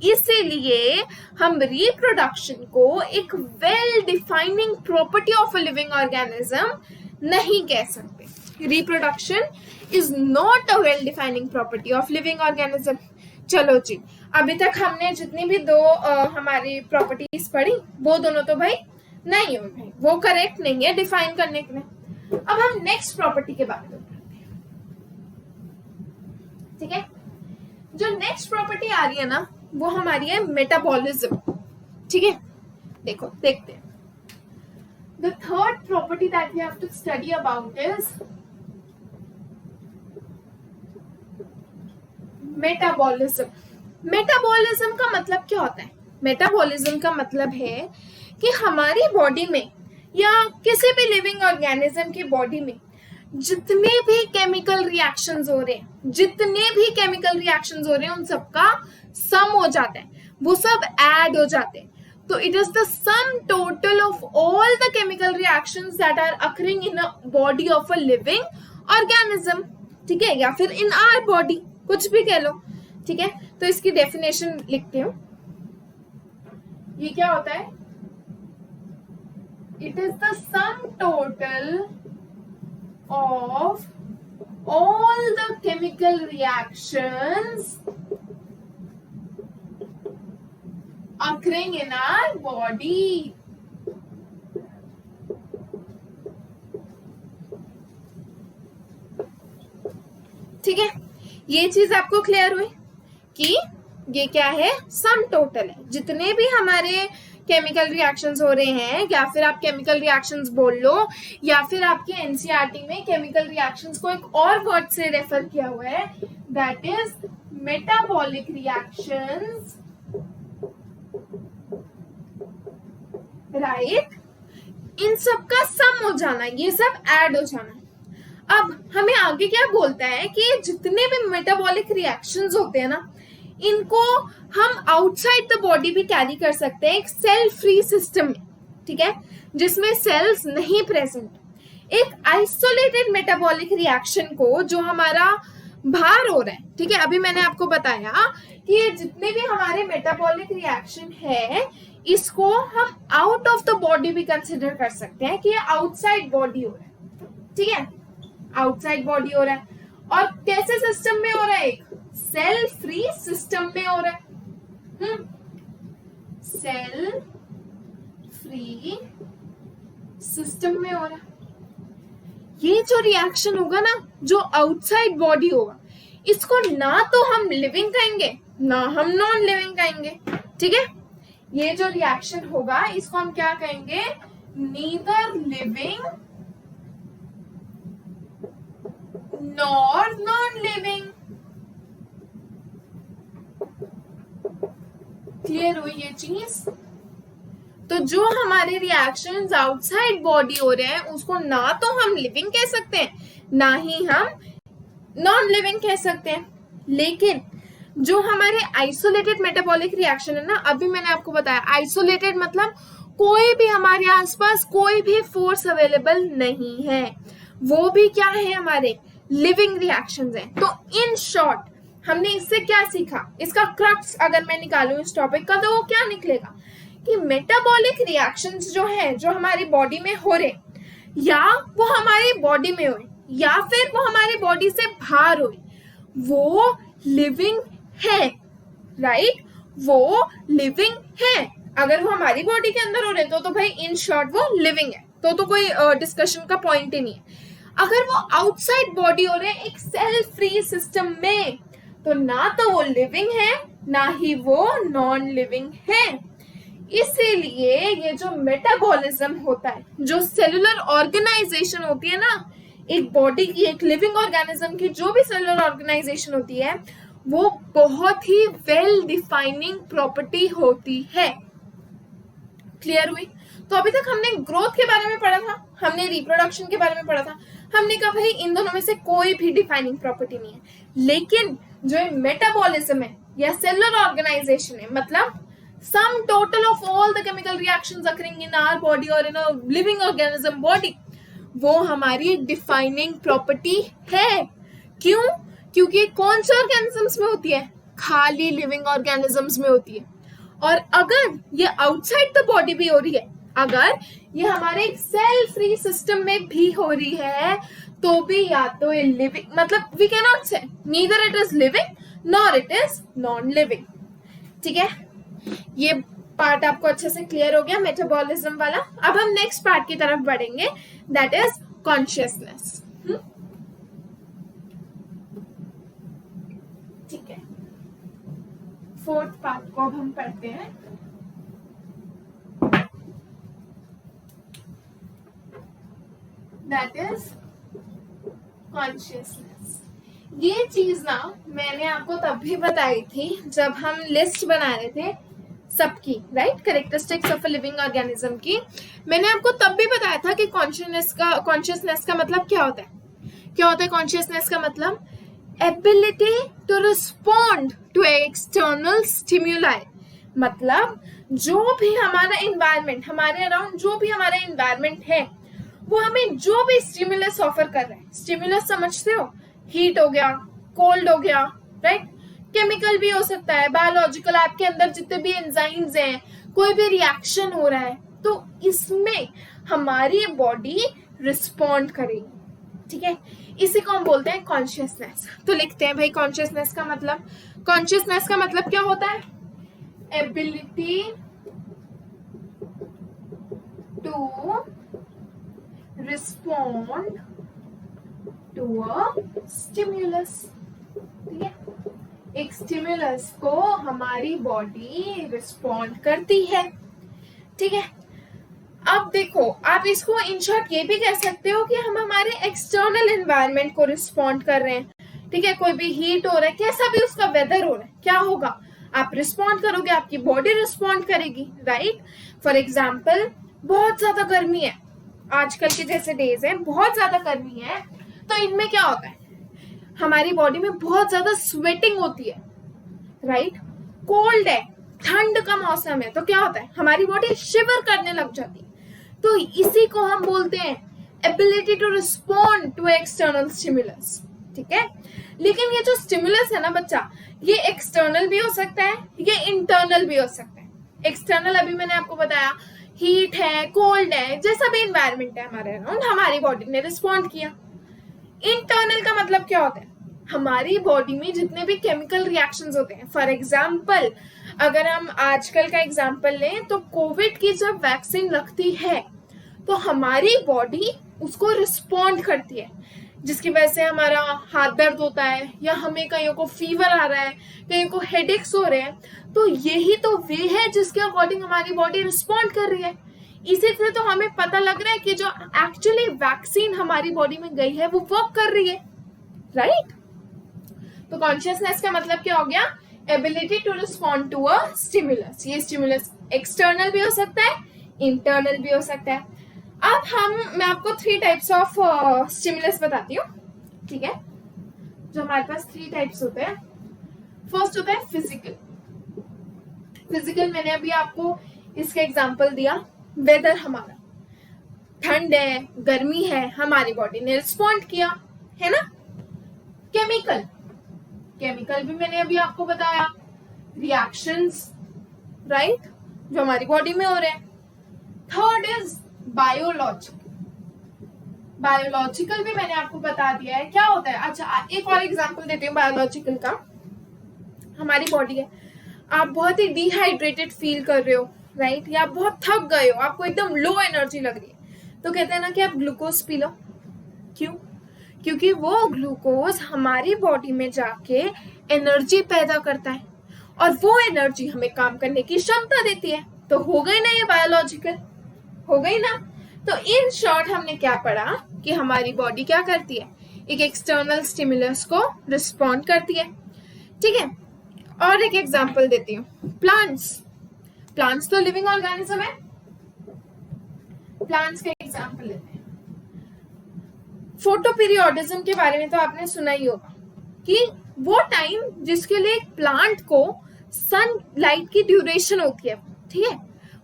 इसीलिए हम रिप्रोडक्शन को एक well defining property of a living organism नहीं कह सकते। Reproduction is not a well defining property of living organism. चलो जी, अभी तक हमने जितनी भी दो हमारी प्रॉपर्टीज पढ़ी, वो दोनों तो भाई नहीं हुई भाई, वो करेक्ट नहीं है डिफाइन करने के लिए। अब हम नेक्स्ट प्रॉपर्टी के बारे में पढ़ते हैं। ठीक है, जो नेक्स्ट प्रॉपर्टी आ रही है ना, वो हमारी है मेटाबॉलिज्म। ठीक है, देखो देखते हैं। The third property that we have to study about is metabolism. Metabolism का मतलब क्या होता है? मेटाबॉलिज्म का मतलब है कि हमारी बॉडी में या किसी भी लिविंग ऑर्गेनिज्म की बॉडी में जितने भी केमिकल रिएक्शंस हो रहे हैं, उन सबका सम हो जाता है, वो सब ऐड हो जाते हैं। तो it is the sum total of all the chemical reactions that are occurring in a body of a living organism. ठीक है, या फिर इन आवर बॉडी, कुछ भी कह लो। ठीक है, तो इसकी डेफिनेशन लिखते हूं। ये क्या होता है? It is the sum total of all the chemical reactions occurring in our body. ठीक है, ये चीज आपको क्लियर हुई कि ये क्या है? सम टोटल है, जितने भी हमारे केमिकल रिएक्शंस हो रहे हैं, या फिर आप केमिकल रिएक्शंस बोल लो, या फिर आपके एनसीईआरटी में केमिकल रिएक्शंस को एक और वर्ड से रेफर किया हुआ है, that is metabolic reactions. Right, इन सब का सम हो जाना, ये सब ऐड हो जाना। अब हमें आगे क्या बोलता है कि जितने भी मेटाबॉलिक रिएक्शंस होते हैं ना, इनको हम आउटसाइड द बॉडी भी कैरी कर सकते हैं एक सेल फ्री सिस्टम में। ठीक है, जिसमें सेल्स नहीं प्रेजेंट। एक आइसोलेटेड मेटाबॉलिक रिएक्शन को जो हमारा बाहर हो रहा है, ठीक है, अभी मैंने आपको बताया कि ये जितने भी हमारे मेटाबॉलिक रिएक्शन है, इसको हम आउट ऑफ द बॉडी भी कंसिडर कर सकते हैं कि ये आउटसाइड बॉडी हो रहा है। ठीक है, आउटसाइड बॉडी हो रहा है, और कैसे सिस्टम में हो रहा है? एक सेल फ्री सिस्टम में हो रहा है। सेल फ्री सिस्टम में हो रहा है। ये जो रिएक्शन होगा ना, जो आउटसाइड बॉडी होगा, इसको ना तो हम लिविंग कहेंगे, ना हम नॉन लिविंग कहेंगे। ठीक है, ये जो रिएक्शन होगा, इसको हम क्या कहेंगे? Neither living nor non living. Clear हुई ये चीज? तो जो हमारे रिएक्शंस आउटसाइड बॉडी हो रहे हैं, उसको ना तो हम लिविंग कह सकते हैं, ना ही हम नॉन लिविंग कह सकते हैं। लेकिन जो हमारे आइसोलेटेड मेटाबॉलिक रिएक्शन है ना, अभी मैंने आपको बताया, आइसोलेटेड मतलब कोई भी हमारे आसपास कोई भी फोर्स अवेलेबल नहीं है, वो भी क्या है? हमारे लिविंग रिएक्शंस हैं। तो इन शॉर्ट हमने इससे क्या सीखा? इसका क्रक्स अगर मैं निकालूं इस टॉपिक का, तो वो क्या निकलेगा कि मेटाबॉलिक रिएक्शंस जो है, जो हमारी बॉडी में हो रहे, या वो हमारी बॉडी में हो, या फिर वो हमारी बॉडी से बाहर हो, वो लिविंग है। राइट, वो लिविंग है। अगर वो हमारी बॉडी के अंदर हो रहे तो भाई इन शॉर्ट वो लिविंग है, तो कोई डिस्कशन का पॉइंट ही नहीं है। अगर वो आउटसाइड बॉडी हो रहे एक सेल फ्री सिस्टम में, तो ना तो वो लिविंग है, ना ही वो नॉन लिविंग है। इसीलिए ये जो मेटाबॉलिज्म होता है, जो सेलुलर ऑर्गेनाइजेशन होती है ना, एक बॉडी की, एक लिविंग ऑर्गेनिज्म की जो भी सेलुलर ऑर्गेनाइजेशन होती है, वो बहुत ही वेल डिफाइनिंग प्रॉपर्टी होती है। क्लियर हुई? तो अभी तक हमने ग्रोथ के बारे में पढ़ा था, हमने रिप्रोडक्शन के बारे में पढ़ा था, हमने कहा भाई इन दोनों में से कोई भी डिफाइनिंग प्रॉपर्टी नहीं है। लेकिन जो मेटाबॉलिज्म है या सेलुलर ऑर्गेनाइजेशन है, मतलब sum total of all the chemical reactions occurring in our body or in a living organism body, वो हमारी डिफाइनिंग प्रॉपर्टी है। क्यों? क्योंकि कौन से ऑर्गेनिजम्स में होती है? खाली लिविंग ऑर्गेनिजम्स में होती है। और अगर ये आउटसाइड द बॉडी भी हो रही है, अगर ये हमारे सेल फ्री सिस्टम में भी हो रही है, तो भी या तो ये लिविंग, मतलब वी कैन नॉट से neither it is living nor it is non living. ठीक है, ये पार्ट आपको अच्छे से क्लियर हो गया मेटाबॉलिज्म वाला। अब हम नेक्स्ट पार्ट की तरफ बढ़ेंगे, दैट इज कॉन्शियसनेस। ठीक है, फोर्थ पार्ट को अब हम पढ़ते हैं। That is consciousness. ये चीज ना मैंने आपको तब भी बताई थी जब हम लिस्ट बना रहे थे सबकी, right, characteristics of a living organism की। मैंने आपको तब भी बताया था कि कॉन्शियसनेस का मतलब क्या होता है। क्या होता है कॉन्शियसनेस का मतलब? Ability to respond to external stimuli. मतलब जो भी हमारा एनवायरनमेंट, हमारे अराउंड जो भी हमारा एनवायरनमेंट है, वो हमें जो भी स्टिमुलस ऑफर कर रहा है, स्टिमुलस समझते हो, हीट हो गया, कोल्ड हो गया, राइट, केमिकल भी हो सकता है, बायोलॉजिकल, आपके अंदर जितने भी एंजाइम्स हैं, कोई भी रिएक्शन हो रहा है, तो इसमें हमारी बॉडी रिस्पॉन्ड करेगी। ठीक है, इसी को हम बोलते हैं कॉन्शियसनेस। तो लिखते हैं भाई कॉन्शियसनेस का मतलब। कॉन्शियसनेस का मतलब क्या होता है? Ability to respond to a stimulus. ठीक है, एक स्टिम्युलस को हमारी बॉडी रिस्पॉन्ड करती है। ठीक है, अब देखो, आप इसको इन शॉर्ट ये भी कह सकते हो कि हम हमारे एक्सटर्नल एनवायरनमेंट को रिस्पॉन्ड कर रहे हैं। ठीक है, कोई भी हीट हो रहा है, कैसा भी उसका वेदर हो रहा है, क्या होगा? आप रिस्पॉन्ड करोगे, आपकी बॉडी रिस्पॉन्ड करेगी, राइट। फॉर एग्जाम्पल, बहुत ज्यादा गर्मी है, आजकल के जैसे डेज है, बहुत ज्यादा गर्मी है, तो इनमें क्या होता है? हमारी बॉडी में बहुत ज्यादा स्वेटिंग होती है, राइट। कोल्ड है, ठंड का मौसम है, तो क्या होता है? हमारी बॉडी शिवर करने लग जाती है। तो इसी को हम बोलते हैं ability to respond to external stimulus. ठीक है, लेकिन ये जो स्टिमुलस है ना बच्चा, ये एक्सटर्नल भी हो सकता है, ये इंटरनल भी हो सकता है। एक्सटर्नल अभी मैंने आपको बताया, हीट है, कोल्ड है, जैसा भी एनवायरनमेंट है हमारे अराउंड, हमारी बॉडी ने रिस्पॉन्ड किया। इंटरनल का मतलब क्या होता है? हमारी बॉडी में जितने भी केमिकल रिएक्शंस होते हैं, फॉर एग्जाम्पल अगर हम आजकल का एग्जाम्पल लें, तो कोविड की जब वैक्सीन लगती है, तो हमारी बॉडी उसको रिस्पॉन्ड करती है, जिसकी वजह से हमारा हाथ दर्द होता है, या हमें कहीं को फीवर आ रहा है, कहीं को हेडेक्स हो रहे हैं। तो यही तो वे है जिसके अकॉर्डिंग हमारी बॉडी रिस्पॉन्ड कर रही है। इसी से तो हमें पता लग रहा है कि जो एक्चुअली वैक्सीन हमारी बॉडी में गई है वो वर्क कर रही है, राइट। तो कॉन्शियसनेस का मतलब क्या हो गया? Ability to respond to a stimulus. ये स्टिमुलस एक्सटर्नल भी हो सकता है, इंटरनल भी हो सकता है। अब मैं आपको 3 टाइप्स ऑफ स्टिमुलस बताती हूँ। ठीक है, जो हमारे पास 3 टाइप्स होते हैं। फर्स्ट होता है फिजिकल। फिजिकल मैंने अभी आपको इसका एग्जांपल दिया, वेदर हमारा ठंड है, गर्मी है, हमारी बॉडी ने रिस्पॉन्ड किया, है ना। केमिकल, केमिकल भी मैंने अभी आपको बताया, रिएक्शंस, राइट, जो हमारी बॉडी में हो रहे हैं। Third is biological. बायोलॉजिकल भी मैंने आपको बता दिया है क्या होता है। अच्छा, एक और एग्जांपल देती हूँ बायोलॉजिकल का। हमारी बॉडी है, आप बहुत ही डिहाइड्रेटेड फील कर रहे हो, राइट, या आप बहुत थक गए हो, आपको एकदम लो एनर्जी लग रही है, तो कहते हैं ना कि आप ग्लूकोज पी लो। क्यों? क्योंकि वो ग्लूकोज हमारी बॉडी में जाके एनर्जी पैदा करता है, और वो एनर्जी हमें काम करने की क्षमता देती है। तो हो गई ना, ये बायोलॉजिकल हो गई ना। तो इन शॉर्ट हमने क्या पढ़ा कि हमारी बॉडी क्या करती है, एक एक्सटर्नल स्टिमुलस को रिस्पॉन्ड करती है। ठीक है, और एक एग्जांपल देती हूँ, प्लांट्स। प्लांट्स तो लिविंग ऑर्गेनिज्म है। प्लांट्स का एग्जांपल लेते हैं। फोटोपीरियोडिज्म के बारे में तो आपने सुना ही होगा कि वो टाइम जिसके लिए प्लांट को सन लाइट की ड्यूरेशन होती है, ठीक है,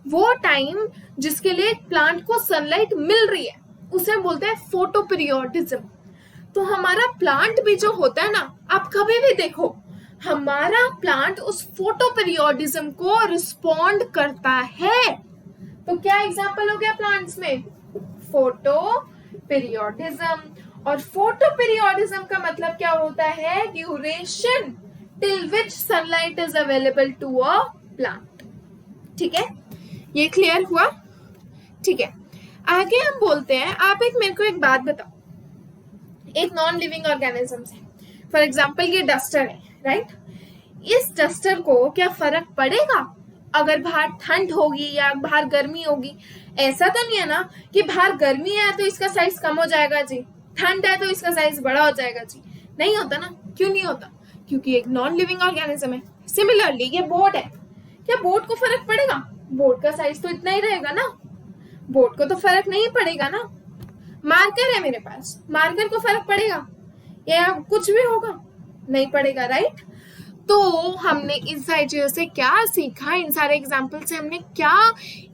वो टाइम जिसके लिए प्लांट को सनलाइट मिल रही है उसे बोलते हैं फोटो पीरियोडिज्म। तो हमारा प्लांट भी जो होता है ना, आप कभी भी देखो हमारा प्लांट उस फोटो पीरियोडिज्म को रिस्पॉन्ड करता है। तो क्या एग्जांपल हो गया प्लांट्स में? Photoperiodism. और फोटो पीरियोडिज्म का मतलब क्या होता है? Duration till which sunlight is available to a plant. ठीक है, ये क्लियर हुआ? ठीक है, आगे हम बोलते हैं, आप मेरे को एक बात बताओ, एक नॉन लिविंग ऑर्गेनिज्म है, फॉर एग्जाम्पल ये डस्टर है, राइट? इस डस्टर को क्या फर्क पड़ेगा अगर बाहर ठंड होगी या बाहर गर्मी होगी? ऐसा तो नहीं है ना कि बाहर गर्मी है तो इसका साइज कम हो जाएगा जी, ठंड है तो इसका साइज बड़ा हो जाएगा जी। नहीं होता ना। क्यों नहीं होता? क्योंकि एक नॉन लिविंग ऑर्गेनिज्म है। सिमिलरली ये बोर्ड है, क्या बोर्ड को फर्क पड़ेगा? बोर्ड का साइज तो इतना ही रहेगा ना, बोर्ड को तो फर्क नहीं पड़ेगा ना। मार्कर है मेरे पास, मार्कर को फर्क पड़ेगा या कुछ भी होगा? नहीं पड़ेगा, राइट? तो हमने इन सारी चीजों से क्या सीखा, इन सारे एग्जाम्पल से हमने क्या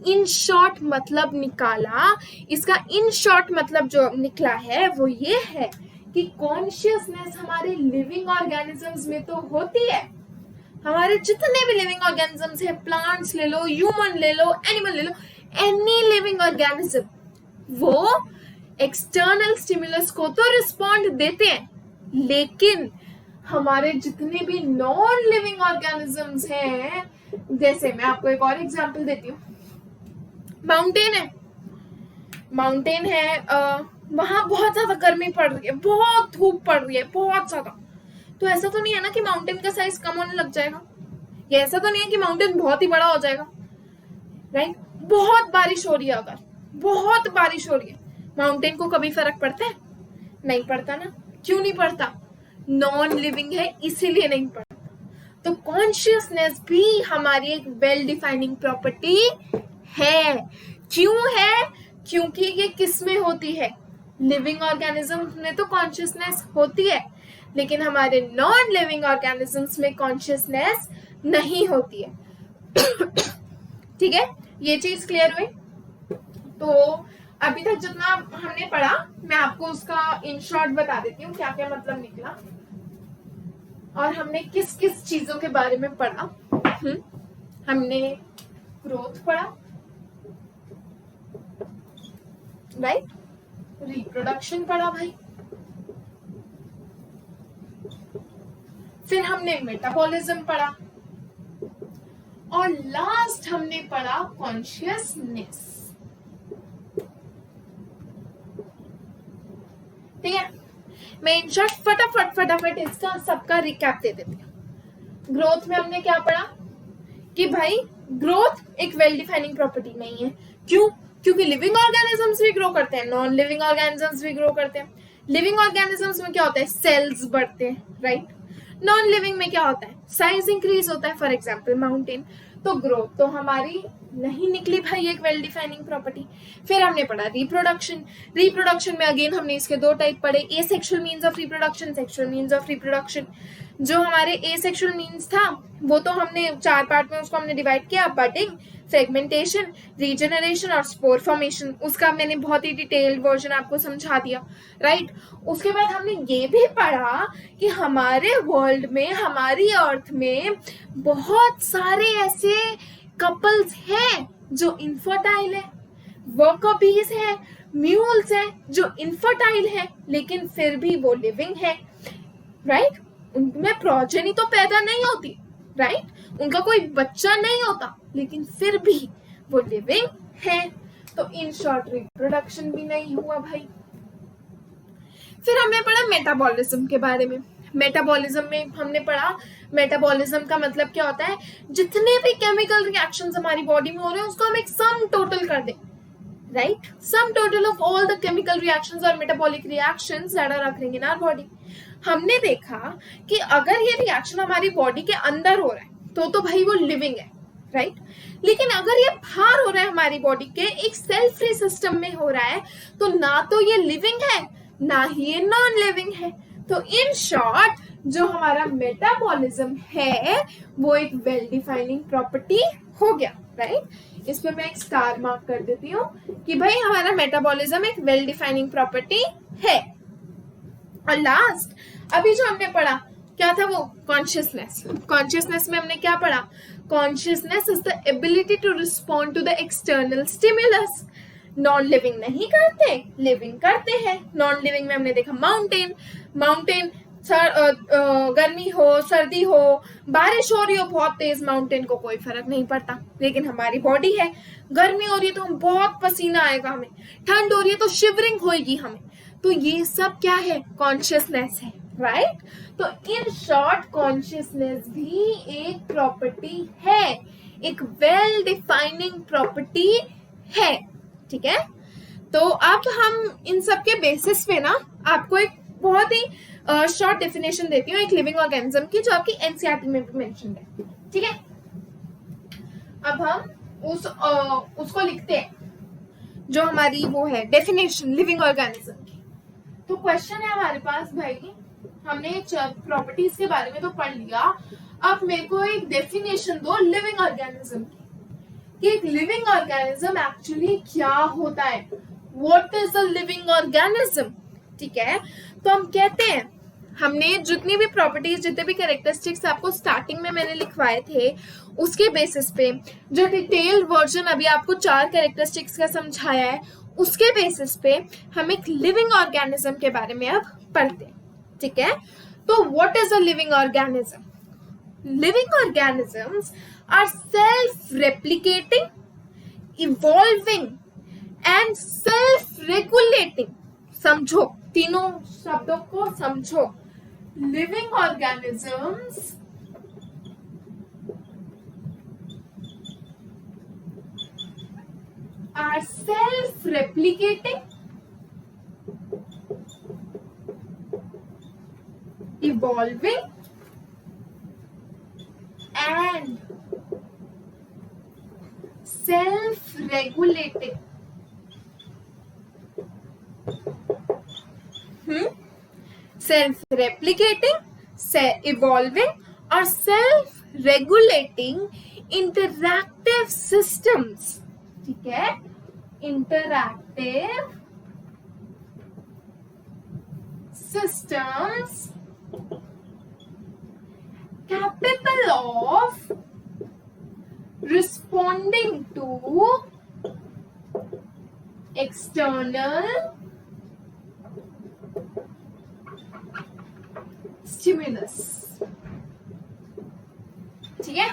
इन शॉर्ट मतलब निकाला? इसका इन शॉर्ट मतलब जो निकला है वो ये है कि कॉन्शियसनेस हमारे लिविंग ऑर्गेनिजम्स में तो होती है। हमारे जितने भी लिविंग ऑर्गेनिजम्स हैं, प्लांट्स ले लो, ह्यूमन ले लो, एनिमल ले लो, एनी लिविंग ऑर्गेनिज्म, वो एक्सटर्नल स्टिमुलस को तो रिस्पॉन्ड देते हैं, लेकिन हमारे जितने भी नॉन लिविंग ऑर्गेनिजम्स हैं, जैसे मैं आपको एक और एग्जांपल देती हूँ, माउंटेन है, माउंटेन है, वहां बहुत ज्यादा गर्मी पड़ रही है, बहुत धूप पड़ रही है, बहुत ज्यादा। तो ऐसा तो नहीं है ना कि माउंटेन का साइज कम होने लग जाएगा, या ऐसा तो नहीं है कि माउंटेन बहुत ही बड़ा हो जाएगा, राइट? बहुत बारिश हो रही है, अगर बहुत बारिश हो रही है, माउंटेन को कभी फर्क पड़ता है? नहीं पड़ता ना। क्यों नहीं पड़ता? नॉन लिविंग है इसीलिए नहीं पड़ता। तो कॉन्शियसनेस भी हमारी एक वेल डिफाइनिंग प्रॉपर्टी है। क्यों है? क्योंकि ये किस में होती है? लिविंग ऑर्गेनिज्म में तो कॉन्शियसनेस होती है, लेकिन हमारे नॉन लिविंग ऑर्गेनिजम्स में कॉन्शियसनेस नहीं होती है। ठीक है, ये चीज क्लियर हुई? तो अभी तक जितना हमने पढ़ा मैं आपको उसका इन शॉर्ट बता देती हूँ क्या क्या मतलब निकला और हमने किस किस चीजों के बारे में पढ़ा। हमने ग्रोथ पढ़ा, राइट? रिप्रोडक्शन पढ़ा भाई, फिर हमने मेटाबॉलिज्म पढ़ा, और लास्ट हमने पढ़ा कॉन्शियसनेस। ठीक है, मैं इन शॉर्ट फटाफट इसका सबका रिकैप दे देती हूँ। ग्रोथ में हमने क्या पढ़ा कि भाई ग्रोथ एक वेल डिफाइनिंग प्रॉपर्टी नहीं है। क्यों? क्योंकि लिविंग ऑर्गेनिजम्स भी ग्रो करते हैं, नॉन लिविंग ऑर्गेनिजम्स भी ग्रो करते हैं। लिविंग ऑर्गेनिजम्स में क्या होता है? सेल्स बढ़ते हैं, राइट? नॉन लिविंग में क्या होता है? साइज इंक्रीज होता है, फॉर एग्जाम्पल माउंटेन। तो ग्रोथ तो हमारी नहीं निकली भाई एक वेल डिफाइनिंग प्रॉपर्टी। फिर हमने पढ़ा रिप्रोडक्शन। रिप्रोडक्शन में अगेन हमने इसके दो टाइप पढ़े, asexual means of reproduction, sexual means of reproduction. जो हमारे एसेक्सुअल मीन्स था वो तो हमने 4 पार्ट में उसको हमने डिवाइड किया, बडिंग, फ्रेगमेंटेशन, रीजनरेशन और स्पोर फॉर्मेशन। उसका मैंने बहुत ही डिटेल्ड वर्जन आपको समझा दिया, राइट? उसके बाद हमने ये भी पढ़ा कि हमारे वर्ल्ड में, हमारी अर्थ में बहुत सारे ऐसे कपल्स हैं जो इनफर्टाइल है, वर्कर बीज है, म्यूल्स है जो इनफर्टाइल है लेकिन फिर भी वो लिविंग है, राइट? उनमें प्रोजेनी तो पैदा नहीं होती, राइट? उनका कोई बच्चा नहीं होता लेकिन फिर भी वो लिविंग है। तो इन शॉर्ट रिप्रोडक्शन भी नहीं हुआ भाई। फिर हमने पढ़ा मेटाबॉलिज्म के बारे में। मेटाबॉलिज्म में हमने पढ़ा मेटाबॉलिज्म का मतलब क्या होता है? जितने भी केमिकल रिएक्शंस हमारी बॉडी में हो रहे हैं उसको हम एक सम टोटल कर दें, right? Sum total of all the chemical reactions और metabolic reactions that are occurring in our body। हमने देखा कि अगर ये रिएक्शन हमारी बॉडी के अंदर हो रहा है तो भाई वो लिविंग है, राइट? लेकिन अगर ये बाहर हो रहा है हमारी बॉडी के एक सेल फ्री सिस्टम में हो रहा है तो ना तो ये लिविंग है ना ही ये नॉन लिविंग है। तो इन शॉर्ट जो हमारा मेटाबॉलिज्म है वो एक वेल डिफाइनिंग प्रॉपर्टी हो गया, राइट। इस पे मैं एक स्टार मार्क कर देती हूँ कि भाई हमारा मेटाबॉलिज्म एक वेल डिफाइनिंग प्रॉपर्टी है। और लास्ट अभी जो हमने पढ़ा क्या था वो कॉन्शियसनेस। कॉन्शियसनेस में हमने क्या पढ़ा? Consciousness is the ability to respond to the external stimulus. Non living नहीं करते, लिविंग करते हैं। नॉन लिविंग में हमने देखा माउंटेन, माउंटेन गर्मी हो सर्दी हो बारिश हो रही हो बहुत तेज, माउंटेन को कोई फर्क नहीं पड़ता। लेकिन हमारी बॉडी है, गर्मी हो रही है तो हम बहुत पसीना आएगा हमें, ठंड हो रही है तो शिवरिंग होएगी हमें। तो ये सब क्या है? कॉन्शियसनेस है, राइट। तो इन शॉर्ट कॉन्शियसनेस भी एक प्रॉपर्टी है, एक वेल डिफाइनिंग प्रॉपर्टी है, ठीक है। तो अब हम इन सब के बेसिस पे ना आपको एक बहुत ही शॉर्ट डेफिनेशन देती हूँ एक लिविंग ऑर्गेनिज्म की, जो आपकी एनसीईआरटी में भी मेंशन है, ठीक है। अब हम उसको लिखते हैं जो हमारी वो है डेफिनेशन लिविंग ऑर्गेनिज्म की। तो क्वेश्चन है हमारे पास, भाई हमने प्रॉपर्टीज के बारे में तो पढ़ लिया, अब मेरे को एक डेफिनेशन दो लिविंग ऑर्गेनिज्म की, कि एक लिविंग ऑर्गेनिज्म एक्चुअली क्या होता है, what is a living organism, ठीक है। तो हम कहते हैं, हमने जितनी भी प्रॉपर्टीज जितने भी कैरेक्टरिस्टिक्स आपको स्टार्टिंग में मैंने लिखवाए थे उसके बेसिस पे, जो डिटेल्ड वर्जन अभी आपको 4 कैरेक्टरिस्टिक्स का समझाया है उसके बेसिस पे हम एक लिविंग ऑर्गेनिज्म के बारे में अब पढ़ते हैं, ठीक है। तो what is a living organism? Living organisms are self replicating, evolving and self regulating. समझो, तीनों शब्दों को समझो। Living organisms are self-replicating, evolving and self-regulating. Self-replicating, evolving और self-regulating interactive systems, ठीक है। Interactive systems capable of responding to external stimulus, ठीक है।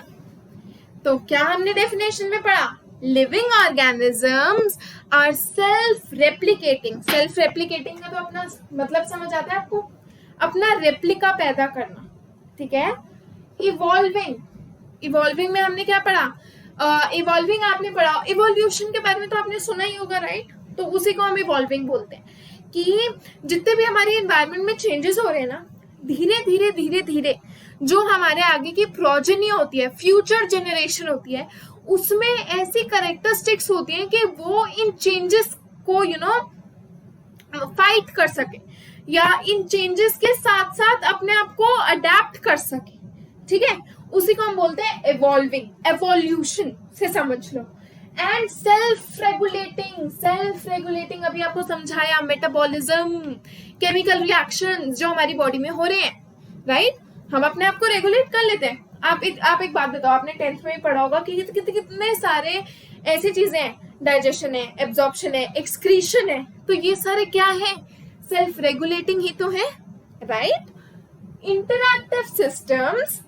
तो क्या हमने डेफिनेशन में पढ़ा? Living organisms are self replicating. Self replicating का तो अपना मतलब समझ आता है आपको, अपना रेप्लिका पैदा करना, ठीक है। इवॉल्विंग, इवॉल्विंग में हमने क्या पढ़ा? इवॉल्विंग आपने पढ़ा, इवोल्यूशन के बारे में तो आपने सुना ही होगा, राइट। तो उसी को हम इवॉल्विंग बोलते हैं कि जितने भी हमारी एनवायरमेंट में चेंजेस हो रहे हैं ना, धीरे धीरे धीरे धीरे जो हमारे आगे की प्रोजेनी होती है, फ्यूचर जनरेशन होती है, उसमें ऐसी कैरेक्टरिस्टिक्स होती हैं कि वो इन चेंजेस को फाइट कर सके या इन चेंजेस के साथ साथ अपने आप को अडेप्ट कर सके, ठीक है। उसी को हम बोलते हैं इवॉल्विंग, एवोल्यूशन से समझ लो। And self regulating, self regulating अभी आपको समझाया, मेटाबॉलिज्म, केमिकल रिएक्शंस जो हमारी बॉडी में हो रहे हैं, राइट। हम अपने आप को रेगुलेट कर लेते हैं। आप एक बात बताओ, आपने 10th में भी पढ़ा होगा कि कितने सारे ऐसी चीजें हैं, डाइजेशन है, एब्जॉर्प्शन है, एक्सक्रीशन है, तो ये सारे क्या है? सेल्फ रेगुलेटिंग ही तो है, right. Interactive systems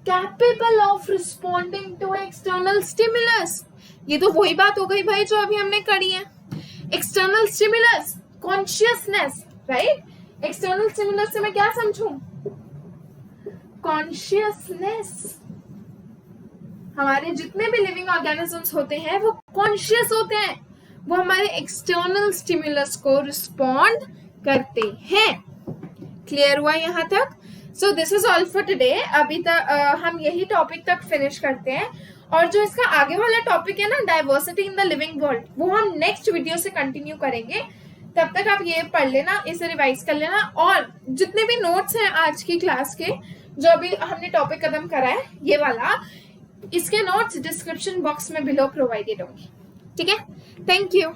capable of responding to external stimulus, ये तो वही बात हो गई भाई जो अभी हमने करी है। External stimulus, consciousness, right. External stimulus से मैं क्या समझूं? कॉन्शियसनेस। हमारे जितने भी लिविंग ऑर्गेनिजम्स होते हैं वो कॉन्शियस होते हैं, वो हमारे एक्सटर्नल स्टिमुलस को रिस्पॉन्ड करते हैं। क्लियर हुआ यहाँ तक? So this is all for today. अभी तक हम यही टॉपिक तक फिनिश करते हैं, और जो इसका आगे वाला टॉपिक है ना, diversity in the living world, वो हम नेक्स्ट वीडियो से कंटिन्यू करेंगे। तब तक आप ये पढ़ लेना, इसे रिवाइज कर लेना, और जितने भी नोट्स हैं आज की क्लास के, जो अभी हमने टॉपिक खत्म करा है ये वाला, इसके नोट्स डिस्क्रिप्शन बॉक्स में बिलो प्रोवाइडेड होंगे। ठीक है, थैंक यू।